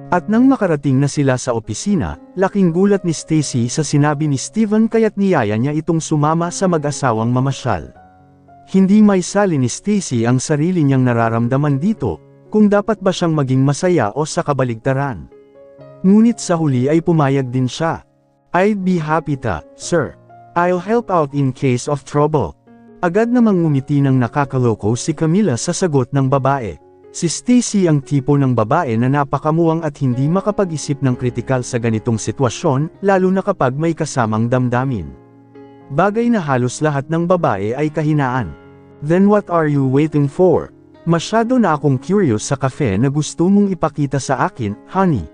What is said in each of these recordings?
At nang makarating na sila sa opisina, laking gulat ni Stacy sa sinabi ni Steven kaya't niyaya niya itong sumama sa mag-asawang mamasyal. Hindi maisali ni Stacy ang sarili niyang nararamdaman dito, kung dapat ba siyang maging masaya o sa kabaligtaran. Ngunit sa huli ay pumayag din siya. "I'd be happy to, sir. I'll help out in case of trouble." Agad namang ngumiti ng nakakaloko si Camila sa sagot ng babae. Si Stacy ang tipo ng babae na napakamuwang at hindi makapag-isip ng kritikal sa ganitong sitwasyon, lalo na kapag may kasamang damdamin. Bagay na halos lahat ng babae ay kahinaan. "Then what are you waiting for? Masyado na akong curious sa cafe na gusto mong ipakita sa akin, honey."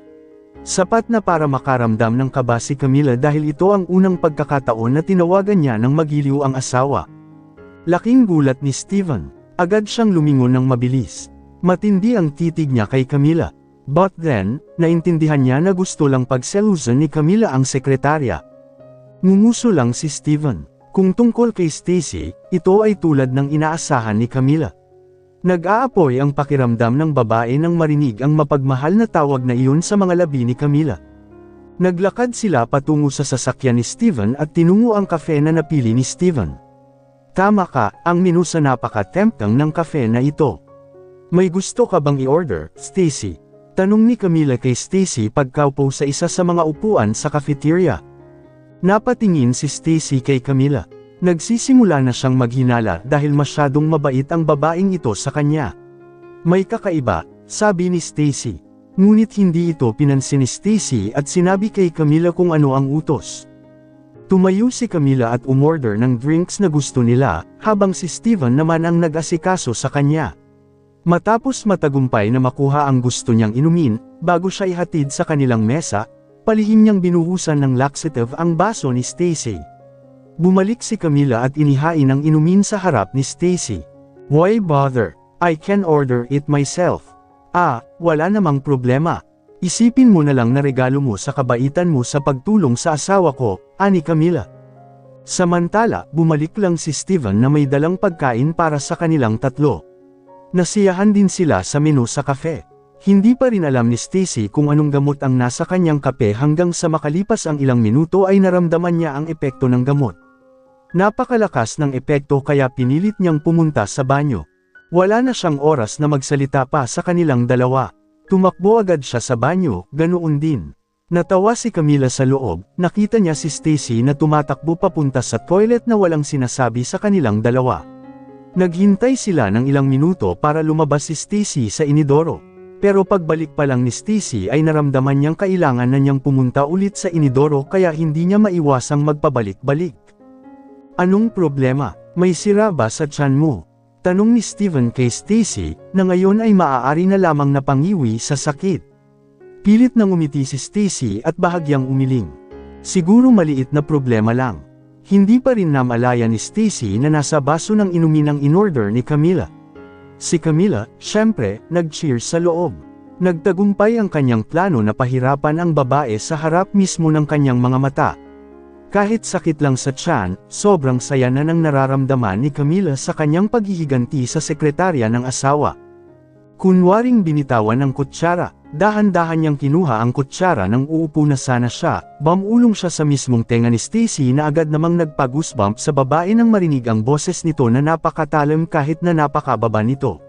Sapat na para makaramdam ng kaba si Camila dahil ito ang unang pagkakataon na tinawagan niya ng magiliw ang asawa. Laking gulat ni Steven. Agad siyang lumingon ng mabilis. Matindi ang titig niya kay Camila. But then, naintindihan niya na gusto lang pagselusan ni Camila ang sekretarya. Ngumuso lang si Steven. Kung tungkol kay Stacy, ito ay tulad ng inaasahan ni Camila. Nag-aapoy ang pakiramdam ng babae nang marinig ang mapagmahal na tawag na iyon sa mga labi ni Camila. Naglakad sila patungo sa sasakyan ni Steven at tinungo ang kafe na napili ni Steven. "Tama ka, ang menu sa napaka-tempting ng kafe na ito. May gusto ka bang i-order, Stacy?" Tanong ni Camila kay Stacy pagkaupo sa isa sa mga upuan sa cafeteria. Napatingin si Stacy kay Camila. Nagsisimula na siyang maghinala dahil masyadong mabait ang babaeng ito sa kanya. "May kakaiba," sabi ni Stacy. Ngunit hindi ito pinansin ni Stacy at sinabi kay Camila kung ano ang utos. Tumayo si Camila at umorder ng drinks na gusto nila, habang si Steven naman ang nag-asikaso sa kanya. Matapos matagumpay na makuha ang gusto niyang inumin, bago siya ihatid sa kanilang mesa, palihim niyang binuhusan ng laxative ang baso ni Stacy. Bumalik si Camila at inihain ang inumin sa harap ni Stacy. "Why bother? I can order it myself." "Ah, wala namang problema. Isipin mo na lang na regalo mo sa kabaitan mo sa pagtulong sa asawa ko," ani Camila. Samantala, bumalik lang si Steven na may dalang pagkain para sa kanilang tatlo. Nasiyahan din sila sa menu sa kafe. Hindi pa rin alam ni Stacy kung anong gamot ang nasa kanyang kape hanggang sa makalipas ang ilang minuto ay naramdaman niya ang epekto ng gamot. Napakalakas ng epekto kaya pinilit niyang pumunta sa banyo. Wala na siyang oras na magsalita pa sa kanilang dalawa. Tumakbo agad siya sa banyo, ganoon din. Natawa si Camila sa loob, nakita niya si Stacy na tumatakbo papunta sa toilet na walang sinasabi sa kanilang dalawa. Naghintay sila ng ilang minuto para lumabas si Stacy sa inidoro. Pero pagbalik pa lang ni Stacy ay naramdaman niyang kailangan na niyang pumunta ulit sa inidoro kaya hindi niya maiwasang magpabalik-balik. "Anong problema? May sira ba sa tiyan mo?" Tanong ni Steven kay Stacy, na ngayon ay maaari na lamang napangiwi sa sakit. Pilit na ngumiti si Stacy at bahagyang umiling. Siguro maliit na problema lang. Hindi pa rin namalaya ni Stacy na nasa baso ng inumin ang inorder ni Camila. Si Camila, syempre, nag-cheers sa loob. Nagtagumpay ang kanyang plano na pahirapan ang babae sa harap mismo ng kanyang mga mata. Kahit sakit lang sa tiyan, sobrang saya na nang nararamdaman ni Camila sa kanyang paghihiganti sa sekretarya ng asawa. Kunwaring binitawan ng kutsara, dahan-dahan niyang kinuha ang kutsara nang uupo na sana siya, bumulong siya sa mismong tenga ni Stacy na agad namang nagpa-goosebump sa babae nang marinig ang boses nito na napakatalim kahit na napakababa nito.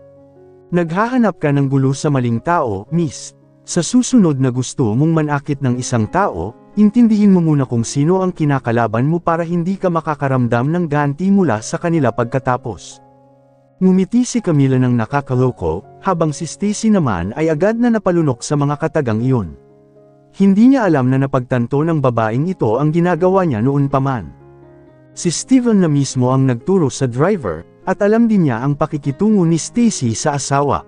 "Naghahanap ka ng gulo sa maling tao, miss. Sa susunod na gusto mong manakit ng isang tao, intindihin mo muna kung sino ang kinakalaban mo para hindi ka makakaramdam ng ganti mula sa kanila pagkatapos." Ngumiti si Camila ng nakakaloko, habang si Stacy naman ay agad na napalunok sa mga katagang iyon. Hindi niya alam na napagtanto ng babaeng ito ang ginagawa niya noon pa man. Si Steven na mismo ang nagturo sa driver, at alam din niya ang pakikitungo ni Stacy sa asawa.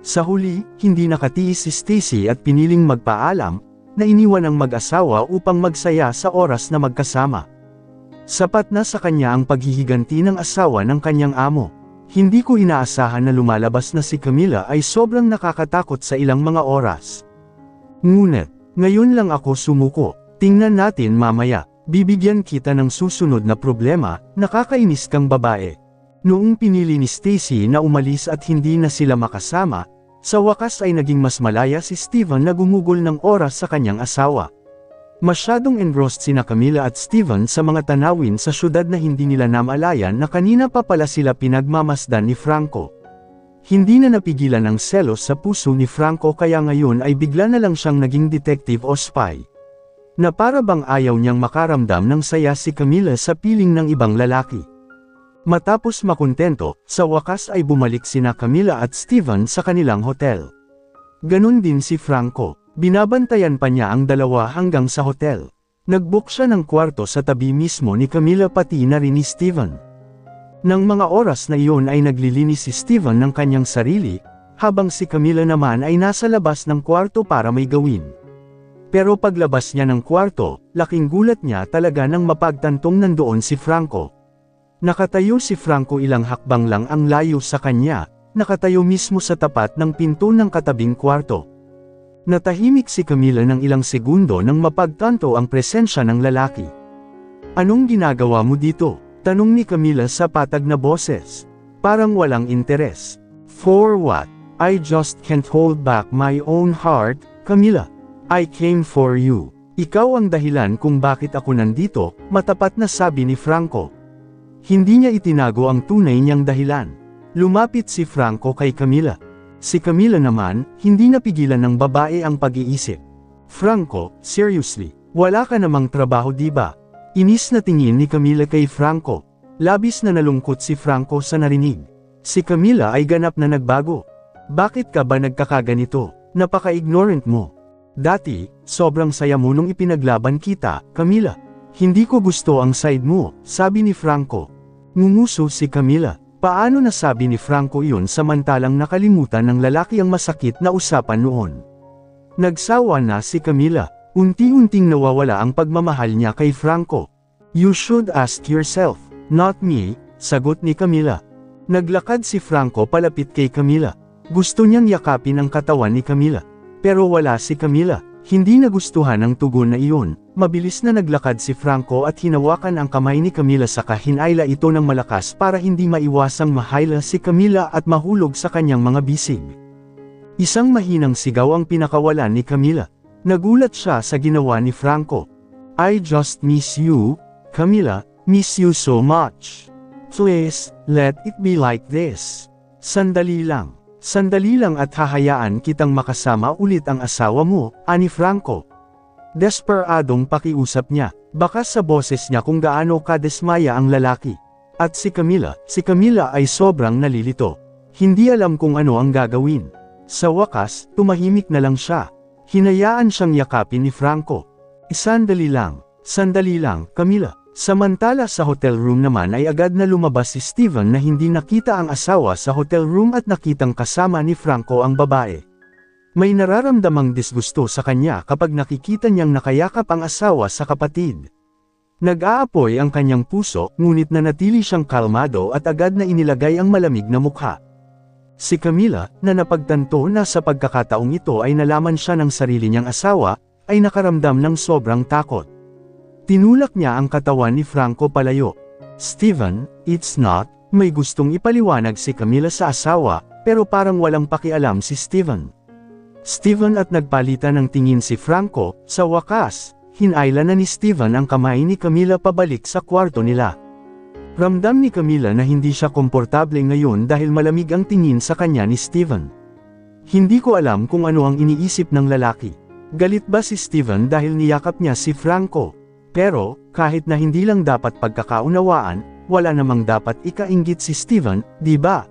Sa huli, hindi nakatiis si Stacy at piniling magpaalam, na iniwan ang mag-asawa upang magsaya sa oras na magkasama. Sapat na sa kanya ang paghihiganti ng asawa ng kanyang amo. Hindi ko inaasahan na lumalabas na si Camila ay sobrang nakakatakot sa ilang mga oras. Ngunit, ngayon lang ako sumuko, tingnan natin mamaya, bibigyan kita ng susunod na problema, nakakainis kang babae. Noong pinili ni Stacy na umalis at hindi na sila makasama, Sa wakas ay naging mas malaya si Steven na gumugol ng oras sa kanyang asawa. Masyadong engrossed sina Camila at Steven sa mga tanawin sa syudad na hindi nila namalayan na kanina pa pala sila pinagmamasdan ni Franco. Hindi na napigilan ang selos sa puso ni Franco kaya ngayon ay bigla na lang siyang naging detective o spy. Na para bang ayaw niyang makaramdam ng saya si Camila sa piling ng ibang lalaki. Matapos makontento, sa wakas ay bumalik sina Camila at Steven sa kanilang hotel. Ganon din si Franco. Binabantayan pa niya ang dalawa hanggang sa hotel. Nag-book siya ng kwarto sa tabi mismo ni Camila pati na rin ni Steven. Nang mga oras na iyon ay naglilinis si Steven ng kanyang sarili, habang si Camila naman ay nasa labas ng kwarto para may gawin. Pero paglabas niya ng kwarto, laking gulat niya talaga nang mapagtantong nandoon si Franco. Nakatayo si Franco ilang hakbang lang ang layo sa kanya, nakatayo mismo sa tapat ng pinto ng katabing kwarto. Natahimik si Camila ng ilang segundo nang mapagtanto ang presensya ng lalaki. "Anong ginagawa mo dito?" tanong ni Camila sa patag na boses. Parang walang interes. "For what? I just can't hold back my own heart, Camila. I came for you." "Ikaw ang dahilan kung bakit ako nandito," matapat na sabi ni Franco. Hindi niya itinago ang tunay niyang dahilan. Lumapit si Franco kay Camila. Si Camila naman, hindi napigilan ng babae ang pag-iisip. "Franco, seriously, wala ka namang trabaho di ba?" Inis na tingin ni Camila kay Franco. Labis na nalungkot si Franco sa narinig. Si Camila ay ganap na nagbago. "Bakit ka ba nagkakaganito? Napaka-ignorant mo. Dati, sobrang saya mo nung ipinaglaban kita, Camila. Hindi ko gusto ang side mo," sabi ni Franco. Ngumuso si Camila. Paano nasabi ni Franco iyon samantalang nakalimutan ng lalaki ang masakit na usapan noon? Nagsawa na si Camila. Unti-unting nawawala ang pagmamahal niya kay Franco. "You should ask yourself, not me," sagot ni Camila. Naglakad si Franco palapit kay Camila. Gusto niyang yakapin ang katawan ni Camila. Pero wala si Camila. Hindi nagustuhan ang tugon na iyon. Mabilis na naglakad si Franco at hinawakan ang kamay ni Camila saka hinayla ito ng malakas para hindi maiwasang mahayla si Camila at mahulog sa kanyang mga bisig. Isang mahinang sigaw ang pinakawalan ni Camila. Nagulat siya sa ginawa ni Franco. "I just miss you, Camila, miss you so much. Please, let it be like this. Sandali lang at hahayaan kitang makasama ulit ang asawa mo," ani Franco. Desperadong pakiusap niya, baka sa boses niya kung gaano kadesmaya ang lalaki. At si Camila ay sobrang nalilito. Hindi alam kung ano ang gagawin. Sa wakas, tumahimik na lang siya. Hinayaan siyang yakapin ni Franco. Sandali lang, Camila." Samantala sa hotel room naman ay agad na lumabas si Steven na hindi nakita ang asawa sa hotel room at nakitang kasama ni Franco ang babae. May nararamdamang disgusto sa kanya kapag nakikita niyang nakayakap ang asawa sa kapatid. Nag-aapoy ang kanyang puso, ngunit nanatili siyang kalmado at agad na inilagay ang malamig na mukha. Si Camila, na napagtanto na sa pagkakataong ito ay nalaman siya ng sarili niyang asawa, ay nakaramdam ng sobrang takot. Tinulak niya ang katawan ni Franco palayo. "Steven, it's not," may gustong ipaliwanag si Camila sa asawa, pero parang walang pakialam si Steven. At nagpalitan ng tingin si Franco. Sa wakas, hinayla na ni Steven ang kamay ni Camila pabalik sa kwarto nila. Ramdam ni Camila na hindi siya komportable ngayon dahil malamig ang tingin sa kanya ni Steven. Hindi ko alam kung ano ang iniisip ng lalaki. Galit ba si Steven dahil niyakap niya si Franco? Pero, kahit na hindi lang dapat pagkakaunawaan, wala namang dapat ikainggit si Steven, di ba?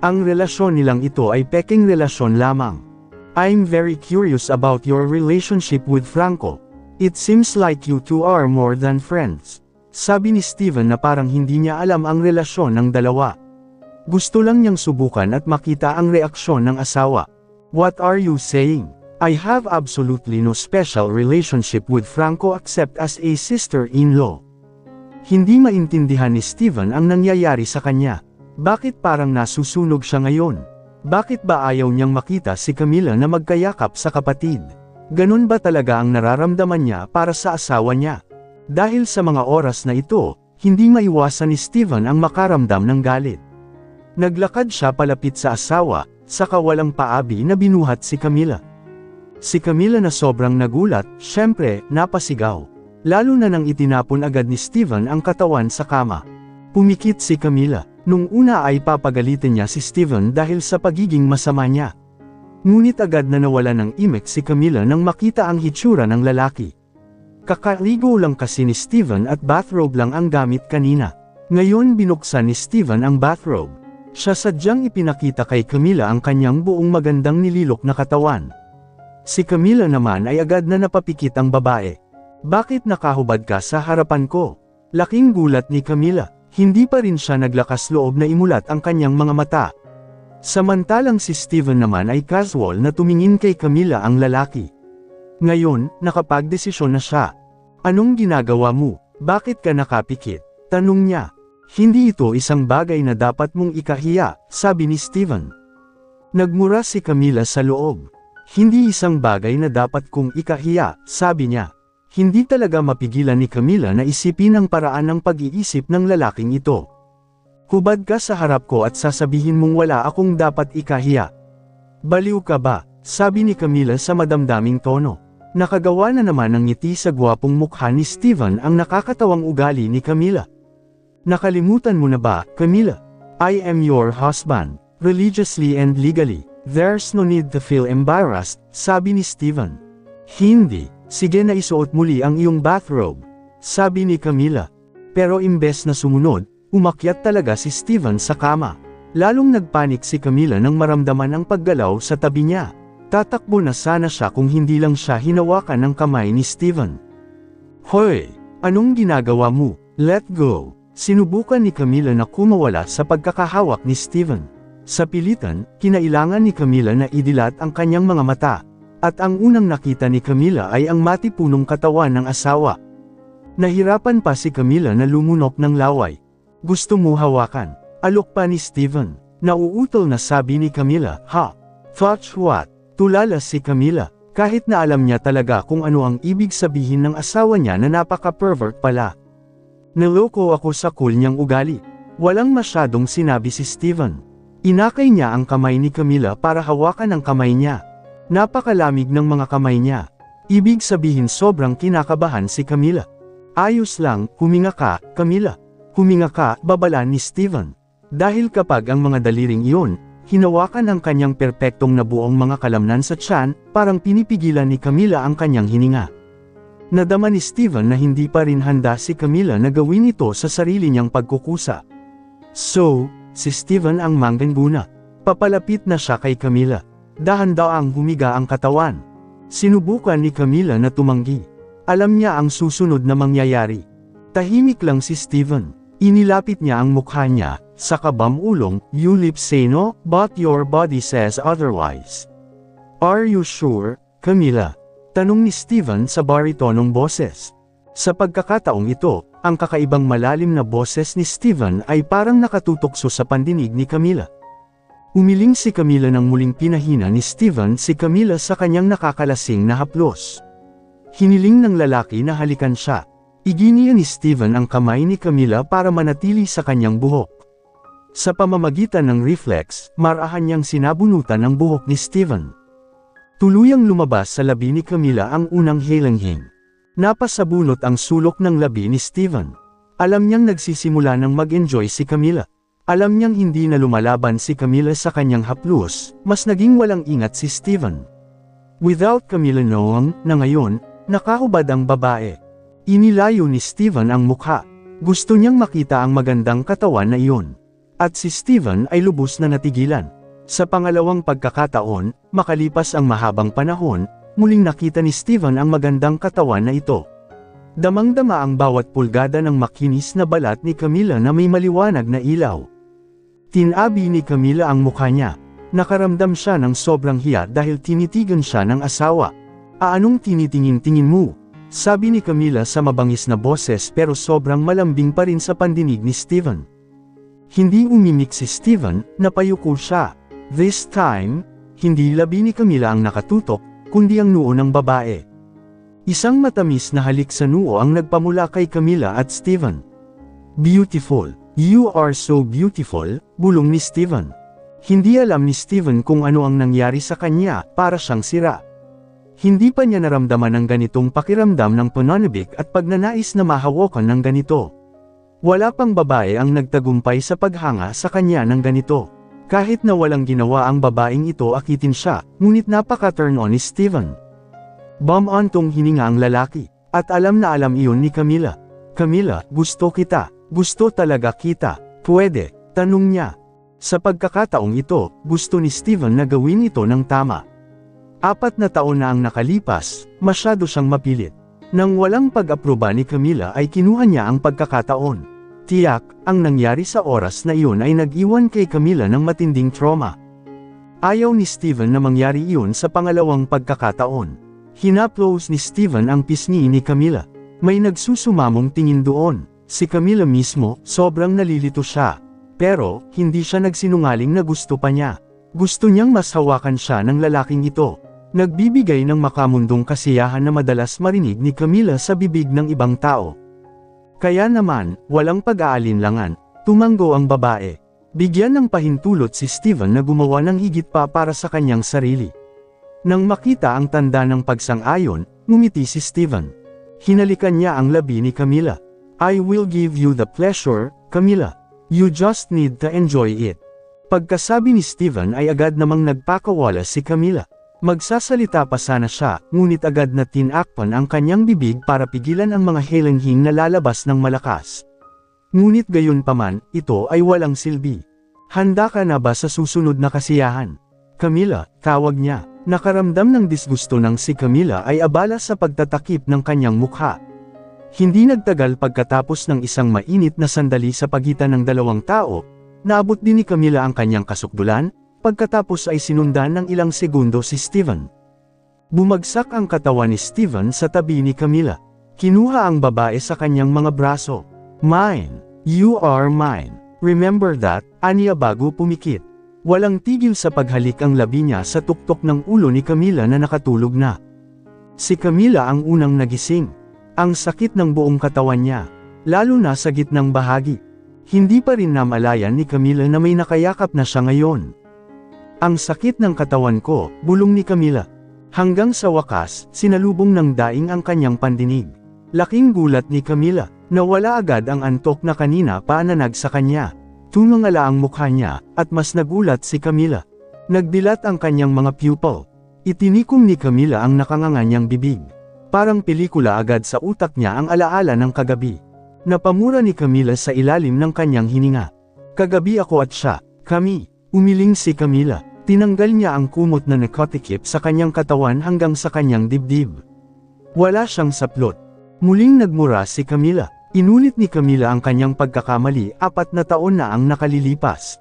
Ang relasyon nilang ito ay peking relasyon lamang. "I'm very curious about your relationship with Franco. It seems like you two are more than friends," sabi ni Steven na parang hindi niya alam ang relasyon ng dalawa. Gusto lang niyang subukan at makita ang reaksyon ng asawa. "What are you saying? I have absolutely no special relationship with Franco except as a sister-in-law." Hindi maintindihan ni Steven ang nangyayari sa kanya. Bakit parang nasusunog siya ngayon? Bakit ba ayaw niyang makita si Camila na magkayakap sa kapatid? Ganun ba talaga ang nararamdaman niya para sa asawa niya? Dahil sa mga oras na ito, hindi maiwasan ni Steven ang makaramdam ng galit. Naglakad siya palapit sa asawa, saka walang paabi na binuhat si Camila. Si Camila na sobrang nagulat, syempre, napasigaw. Lalo na nang itinapon agad ni Steven ang katawan sa kama. Pumikit si Camila. Nung una ay papagalitin niya si Steven dahil sa pagiging masama niya. Ngunit agad na nawala ng imik si Camila nang makita ang hitsura ng lalaki. Kakaligo lang kasi ni Steven at bathrobe lang ang gamit kanina. Ngayon binuksan ni Steven ang bathrobe. Siya sadyang ipinakita kay Camila ang kanyang buong magandang nililok na katawan. Si Camila naman ay agad na napapikit ang babae. Bakit nakahubad ka sa harapan ko? Laking gulat ni Camila. Hindi pa rin siya naglakas loob na imulat ang kanyang mga mata. Samantalang si Steven naman ay casual na tumingin kay Camila ang lalaki. Ngayon, nakapagdesisyon na siya. Anong ginagawa mo? Bakit ka nakapikit? Tanong niya. Hindi ito isang bagay na dapat mong ikahiya, sabi ni Steven. Nagmura si Camila sa loob. Hindi isang bagay na dapat kong ikahiya, sabi niya. Hindi talaga mapigilan ni Camila na isipin ang paraan ng pag-iisip ng lalaking ito. Hubad ka sa harap ko at sasabihin mong wala akong dapat ikahiya. Baliw ka ba? Sabi ni Camila sa madamdaming tono. Nakagawa na naman ng ngiti sa gwapong mukha ni Steven ang nakakatawang ugali ni Camila. Nakalimutan mo na ba, Camila? I am your husband, religiously and legally. There's no need to feel embarrassed, sabi ni Steven. Hindi. Sige na isuot muli ang iyong bathrobe, sabi ni Camila. Pero imbes na sumunod, umakyat talaga si Steven sa kama. Lalong nagpanik si Camila nang maramdaman ang paggalaw sa tabi niya. Tatakbo na sana siya kung hindi lang siya hinawakan ng kamay ni Steven. Hoy! Anong ginagawa mo? Let go! Sinubukan ni Camila na kumawala sa pagkakahawak ni Steven. Sa pilitan, kinailangan ni Camila na idilat ang kanyang mga mata. At ang unang nakita ni Camila ay ang matipunong katawan ng asawa. Nahirapan pa si Camila na lumunok ng laway. Gusto mo hawakan? Alok pa ni Steven. Nauutol na sabi ni Camila, ha? Thought what? Tulala si Camila, kahit na alam niya talaga kung ano ang ibig sabihin ng asawa niya na napaka-pervert pala. Niloko ako sa cool niyang ugali. Walang masyadong sinabi si Steven. Inakay niya ang kamay ni Camila para hawakan ang kamay niya. Napakalamig ng mga kamay niya. Ibig sabihin sobrang kinakabahan si Camila. Ayos lang, huminga ka, Camila. Huminga ka, babala ni Steven. Dahil kapag ang mga daliring iyon, hinawakan ang kanyang perpektong nabuong mga kalamnan sa tiyan, parang pinipigilan ni Camila ang kanyang hininga. Nadama ni Steven na hindi pa rin handa si Camila na gawin ito sa sarili niyang pagkukusa. So, si Steven ang manggana. Papalapit na siya kay Camila. Dahan-daang humiga ang katawan. Sinubukan ni Camila na tumanggi. Alam niya ang susunod na mangyayari. Tahimik lang si Steven. Inilapit niya ang mukha niya, saka bamulong, "You lips say no, but your body says otherwise." "Are you sure, Camila?" Tanong ni Steven sa baritonong boses. Sa pagkakataong ito, ang kakaibang malalim na boses ni Steven ay parang nakatutokso sa pandinig ni Camila. Umiling si Camila nang muling pinahina ni Steven si Camila sa kanyang nakakalasing na haplos. Hiniling ng lalaki na halikan siya. Iginiya ni Steven ang kamay ni Camila para manatili sa kanyang buhok. Sa pamamagitan ng reflex, marahan niyang sinabunutan ang buhok ni Steven. Tuluyang lumabas sa labi ni Camila ang unang hilanghing. Napasabunot ang sulok ng labi ni Steven. Alam niyang nagsisimula ng mag-enjoy si Camila. Alam niyang hindi na lumalaban si Camila sa kanyang haplos, mas naging walang ingat si Steven. Without Camila knowing na ngayon, nakahubad ang babae. Inilayo ni Steven ang mukha. Gusto niyang makita ang magandang katawan na iyon. At si Steven ay lubos na natigilan. Sa pangalawang pagkakataon, makalipas ang mahabang panahon, muling nakita ni Steven ang magandang katawan na ito. Damang-dama ang bawat pulgada ng makinis na balat ni Camila na may maliwanag na ilaw. Tinabi ni Camila ang mukha niya. Nakaramdam siya ng sobrang hiya dahil tinitigan siya ng asawa. "Anong tinitingin-tingin mo?" Sabi ni Camila sa mabangis na boses pero sobrang malambing pa rin sa pandinig ni Steven. Hindi umimik si Steven, napayuko siya. This time, hindi labi ni Camila ang nakatutok, kundi ang noo ng babae. Isang matamis na halik sa noo ang nagpamula kay Camila at Steven. "Beautiful. You are so beautiful," bulong ni Steven. Hindi alam ni Steven kung ano ang nangyari sa kanya, para siyang sira. Hindi pa niya naramdaman ang ganitong pakiramdam ng pananabik at pagnanais na mahawakan ng ganito. Wala pang babae ang nagtagumpay sa paghanga sa kanya ng ganito. Kahit na walang ginawa ang babaeng ito akitin siya, ngunit napaka-turn on ni Steven. Bum-ontong hininga ang lalaki, at alam na alam iyon ni Camila. Camila, gusto kita, gusto talaga kita, pwede, tanong niya. Sa pagkakataong ito, gusto ni Steven na gawin ito ng tama. 4 na taon na ang nakalipas, masyado siyang mapilit. Nang walang pag-aproba ni Camila ay kinuha niya ang pagkakataon. Tiyak, ang nangyari sa oras na iyon ay nag-iwan kay Camila ng matinding trauma. Ayaw ni Steven na mangyari iyon sa pangalawang pagkakataon. Hinaplos ni Steven ang pisngi ni Camila. May nagsusumamong tingin doon. Si Camila mismo, sobrang nalilito siya. Pero, hindi siya nagsinungaling na gusto pa niya. Gusto niyang mas hawakan siya ng lalaking ito. Nagbibigay ng makamundong kasiyahan na madalas marinig ni Camila sa bibig ng ibang tao. Kaya naman, walang pag-aalinlangan, tumanggo ang babae. Bigyan ng pahintulot si Steven na gumawa ng higit pa para sa kanyang sarili. Nang makita ang tanda ng pagsang-ayon, ngumiti si Steven. Hinalikan niya ang labi ni Camila. I will give you the pleasure, Camila. You just need to enjoy it. Pagkasabi ni Steven ay agad namang nagpakawala si Camila. Magsasalita pa sana siya, ngunit agad na tinakpan ang kanyang bibig para pigilan ang mga helenghing na lalabas ng malakas. Ngunit gayunpaman, ito ay walang silbi. Handa ka na ba sa susunod na kasiyahan? Camila, tawag niya. Nakaramdam ng disgusto ng si Camila ay abala sa pagtatakip ng kanyang mukha. Hindi nagtagal pagkatapos ng isang mainit na sandali sa pagitan ng dalawang tao, naabot din ni Camila ang kanyang kasukdulan. Pagkatapos ay sinundan ng ilang segundo si Steven. Bumagsak ang katawan ni Steven sa tabi ni Camila. Kinuha ang babae sa kanyang mga braso. Mine. You are mine. Remember that, aniya bago pumikit. Walang tigil sa paghalik ang labi niya sa tuktok ng ulo ni Camila na nakatulog na. Si Camila ang unang nagising. Ang sakit ng buong katawan niya, lalo na sa gitnang bahagi. Hindi pa rin namalayan ni Camila na may nakayakap na siya ngayon. Ang sakit ng katawan ko, bulong ni Camila. Hanggang sa wakas, sinalubong ng daing ang kanyang pandinig. Laking gulat ni Camila, nawala agad ang antok na kanina pa nanag sa kanya. Tumangala ang mukha niya, at mas nagulat si Camila. Nagdilat ang kanyang mga pupil. Itinikom ni Camila ang nakanganganyang bibig. Parang pelikula agad sa utak niya ang alaala ng kagabi. Napamura ni Camila sa ilalim ng kanyang hininga. Kagabi ako at siya, kami. Umiling si Camila. Tinanggal niya ang kumot na nakatikip sa kanyang katawan hanggang sa kanyang dibdib. Wala siyang saplot. Muling nagmura si Camila. Inulit ni Camila ang kanyang pagkakamali, 4 na taon na ang nakalilipas.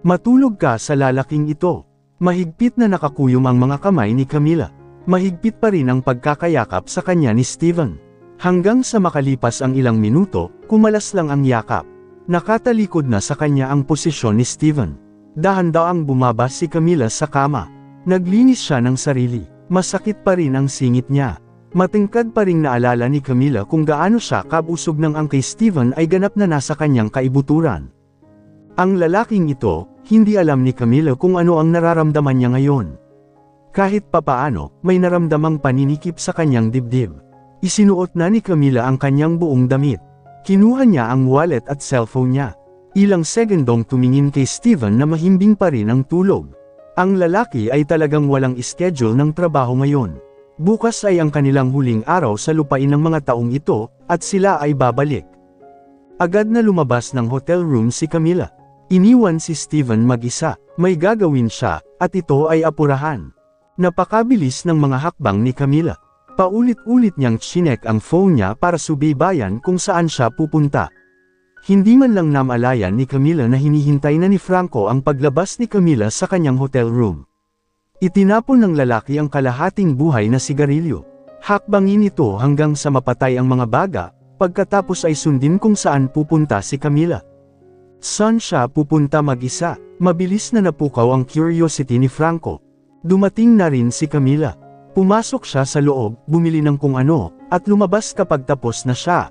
Matulog ka sa lalaking ito. Mahigpit na nakakuyom ang mga kamay ni Camila. Mahigpit pa rin ang pagkakayakap sa kanya ni Steven. Hanggang sa makalipas ang ilang minuto, kumalas lang ang yakap. Nakatalikod na sa kanya ang posisyon ni Steven. Dahan-daang bumaba si Camila sa kama. Naglinis siya ng sarili. Masakit pa rin ang singit niya. Matingkad pa ring naalala ni Camila kung gaano siya kabusog ng ang kay Steven ay ganap na nasa kanyang kaibuturan. Ang lalaking ito, hindi alam ni Camila kung ano ang nararamdaman niya ngayon. Kahit papaano, may naramdamang paninikip sa kanyang dibdib. Isinuot na ni Camila ang kanyang buong damit. Kinuha niya ang wallet at cellphone niya. Ilang segundong tumingin kay Steven na mahimbing pa rin ang tulog. Ang lalaki ay talagang walang schedule ng trabaho ngayon. Bukas ay ang kanilang huling araw sa lupain ng mga taong ito, at sila ay babalik. Agad na lumabas ng hotel room si Camila. Iniwan si Steven mag-isa, may gagawin siya, at ito ay apurahan. Napakabilis ng mga hakbang ni Camila. Paulit-ulit niyang chinek ang phone niya para subaybayan kung saan siya pupunta. Hindi man lang namalayan ni Camila na hinihintay na ni Franco ang paglabas ni Camila sa kanyang hotel room. Itinapon ng lalaki ang kalahating buhay na sigarilyo. Hakbangin ito hanggang sa mapatay ang mga baga, pagkatapos ay sundin kung saan pupunta si Camila. Saan siya pupunta mag-isa? Mabilis na napukaw ang curiosity ni Franco. Dumating na rin si Camila. Pumasok siya sa loob, bumili ng kung ano, at lumabas kapag tapos na siya.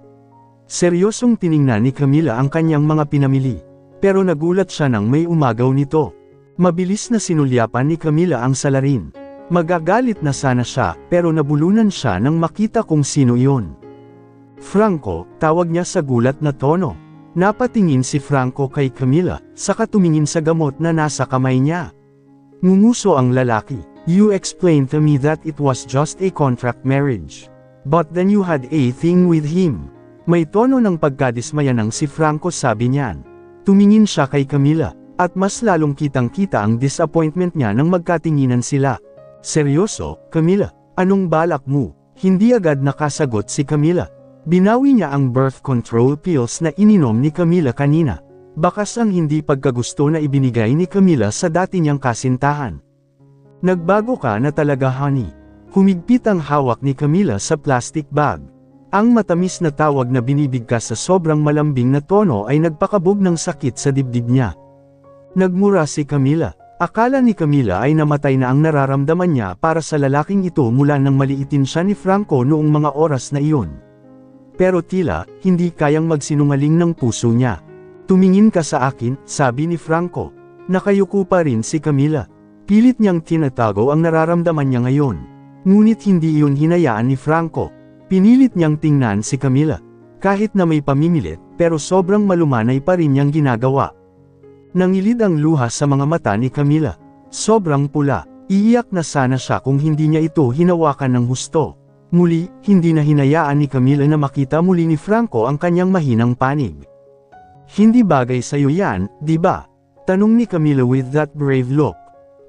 Seryosong tiningnan ni Camila ang kanyang mga pinamili. Pero nagulat siya nang may umagaw nito. Mabilis na sinulyapan ni Camila ang salarin. Magagalit na sana siya, pero nabulunan siya nang makita kung sino iyon. Franco, tawag niya sa gulat na tono. Napatingin si Franco kay Camila, saka tumingin sa gamot na nasa kamay niya. Ngunguso ang lalaki. You explained to me that it was just a contract marriage. But then you had a thing with him. May tono ng pagkadismaya ng si Franco, sabi niyan. Tumingin siya kay Camila, at mas lalong kitang-kita ang disappointment niya nang magkatinginan sila. Seryoso, Camila, anong balak mo? Hindi agad nakasagot si Camila. Binawi niya ang birth control pills na ininom ni Camila kanina. Bakas ang hindi pagkagusto na ibinigay ni Camila sa dati niyang kasintahan. Nagbago ka na talaga, honey. Humigpit ang hawak ni Camila sa plastic bag. Ang matamis na tawag na binibigkas sa sobrang malambing na tono ay nagpakabog ng sakit sa dibdib niya. Nagmura si Camila. Akala ni Camila ay namatay na ang nararamdaman niya para sa lalaking ito mula nang maliitin siya ni Franco noong mga oras na iyon. Pero tila, hindi kayang magsinungaling ng puso niya. Tumingin ka sa akin, sabi ni Franco. Nakayuko pa rin si Camila. Pilit niyang tinatago ang nararamdaman niya ngayon. Ngunit hindi iyon hinayaan ni Franco. Pinilit niyang tingnan si Camila. Kahit na may pamimilit, pero sobrang malumanay pa rin niyang ginagawa. Nangilid ang luha sa mga mata ni Camila. Sobrang pula. Iiyak na sana siya kung hindi niya ito hinawakan ng husto. Muli, hindi na hinayaan ni Camila na makita muli ni Franco ang kanyang mahinang panig. Hindi bagay sa'yo yan, di ba? Tanong ni Camila with that brave look.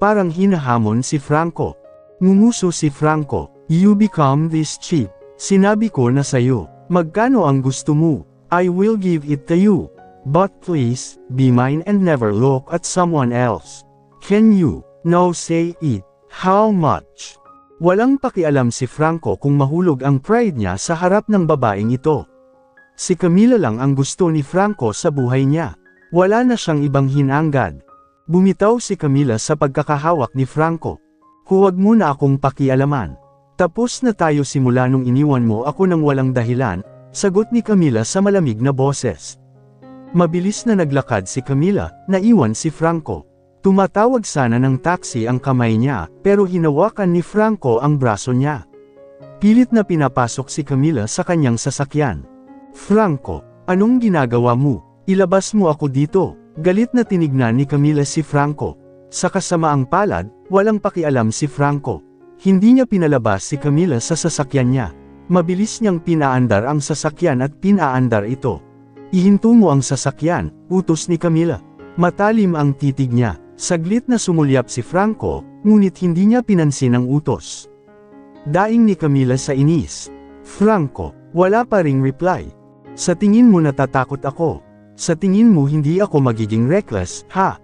Parang hinahamon si Franco. Ngunguso si Franco. You become this cheap. Sinabi ko na sa'yo. Magkano ang gusto mo? I will give it to you. But please, be mine and never look at someone else. Can you? No, say it. How much? Walang pakialam si Franco kung mahulog ang pride niya sa harap ng babaeng ito. Si Camila lang ang gusto ni Franco sa buhay niya. Wala na siyang ibang hinanggad. Bumitaw si Camila sa pagkakahawak ni Franco. Huwag mo na akong pakialaman. Tapos na tayo simula nung iniwan mo ako ng walang dahilan, sagot ni Camila sa malamig na boses. Mabilis na naglakad si Camila, naiwan si Franco. Tumatawag sana ng taxi ang kamay niya, pero hinawakan ni Franco ang braso niya. Pilit na pinapasok si Camila sa kanyang sasakyan. Franco, anong ginagawa mo? Ilabas mo ako dito. Galit na tinignan ni Camila si Franco. Sa kasamaang palad, walang pakialam si Franco. Hindi niya pinalabas si Camila sa sasakyan niya. Mabilis niyang pinaandar ang sasakyan at pinaandar ito. Ihinto mo ang sasakyan, utos ni Camila. Matalim ang titig niya. Saglit na sumulyap si Franco, ngunit hindi niya pinansin ang utos. Daing ni Camila sa inis. Franco, wala pa ring reply. Sa tingin mo natatakot ako. Sa tingin mo hindi ako magiging reckless, ha?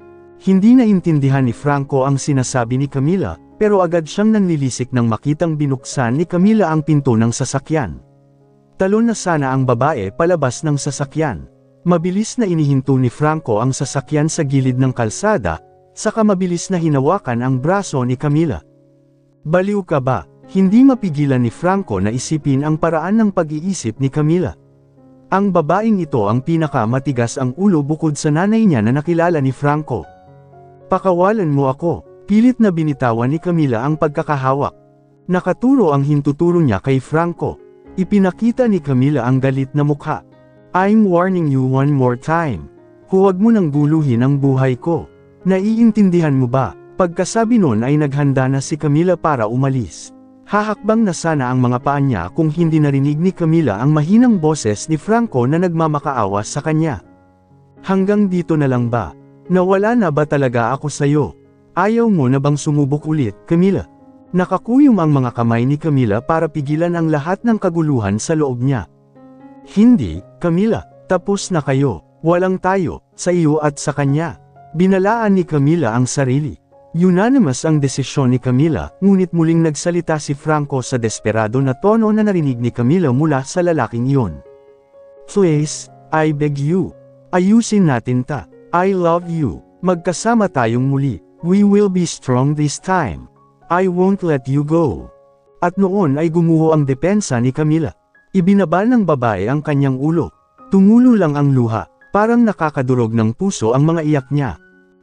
Hindi naintindihan ni Franco ang sinasabi ni Camila, pero agad siyang nanlilisik nang makitang binuksan ni Camila ang pinto ng sasakyan. Talon na sana ang babae palabas ng sasakyan. Mabilis na inihinto ni Franco ang sasakyan sa gilid ng kalsada, saka mabilis na hinawakan ang braso ni Camila. Baliw ka ba? Hindi mapigilan ni Franco na isipin ang paraan ng pag-iisip ni Camila. Ang babaeng ito ang pinakamatigas ang ulo bukod sa nanay niya na nakilala ni Franco. Pakawalan mo ako, pilit na binitawan ni Camila ang pagkakahawak. Nakaturo ang hintuturo niya kay Franco. Ipinakita ni Camila ang galit na mukha. I'm warning you one more time. Huwag mo nang guluhin ang buhay ko. Naiintindihan mo ba? Pagkasabi nun ay naghanda na si Camila para umalis. Hahakbang na sana ang mga paa niya kung hindi narinig ni Camila ang mahinang boses ni Franco na nagmamakaawa sa kanya. Hanggang dito na lang ba? Nawala na ba talaga ako sa'yo? Ayaw mo na bang sumubok ulit, Camila? Nakakuyom ang mga kamay ni Camila para pigilan ang lahat ng kaguluhan sa loob niya. Hindi, Camila, tapos na kayo, walang tayo, sa iyo at sa kanya. Binalaan ni Camila ang sarili. Unanimous ang desisyon ni Camila, ngunit muling nagsalita si Franco sa desperado na tono na narinig ni Camila mula sa lalaking iyon. Please, I beg you. Ayusin natin ta. I love you. Magkasama tayong muli. We will be strong this time. I won't let you go. At noon ay gumuho ang depensa ni Camila. Ibinaba ng babae ang kanyang ulo. Tumulo lang ang luha, parang nakakadurog ng puso ang mga iyak niya.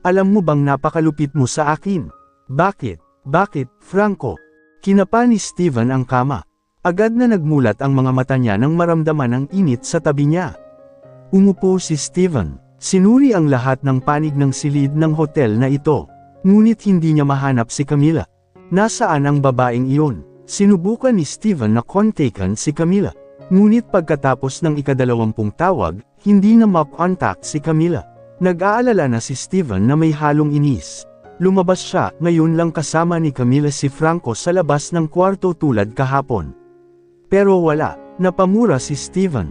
Alam mo bang napakalupit mo sa akin? Bakit? Bakit, Franco? Kinapa ni Steven ang kama. Agad na nagmulat ang mga mata niya nang maramdaman ang init sa tabi niya. Umupo si Steven. Sinuri ang lahat ng panig ng silid ng hotel na ito. Ngunit hindi niya mahanap si Camila. Nasaan ang babaeng iyon? Sinubukan ni Steven na kontakan si Camila. Ngunit pagkatapos ng ika-20 tawag, hindi na ma-contact si Camila. Nag-aalala na si Steven na may halong inis. Lumabas siya, ngayon lang kasama ni Camila si Franco sa labas ng kwarto tulad kahapon. Pero wala, napamura si Steven.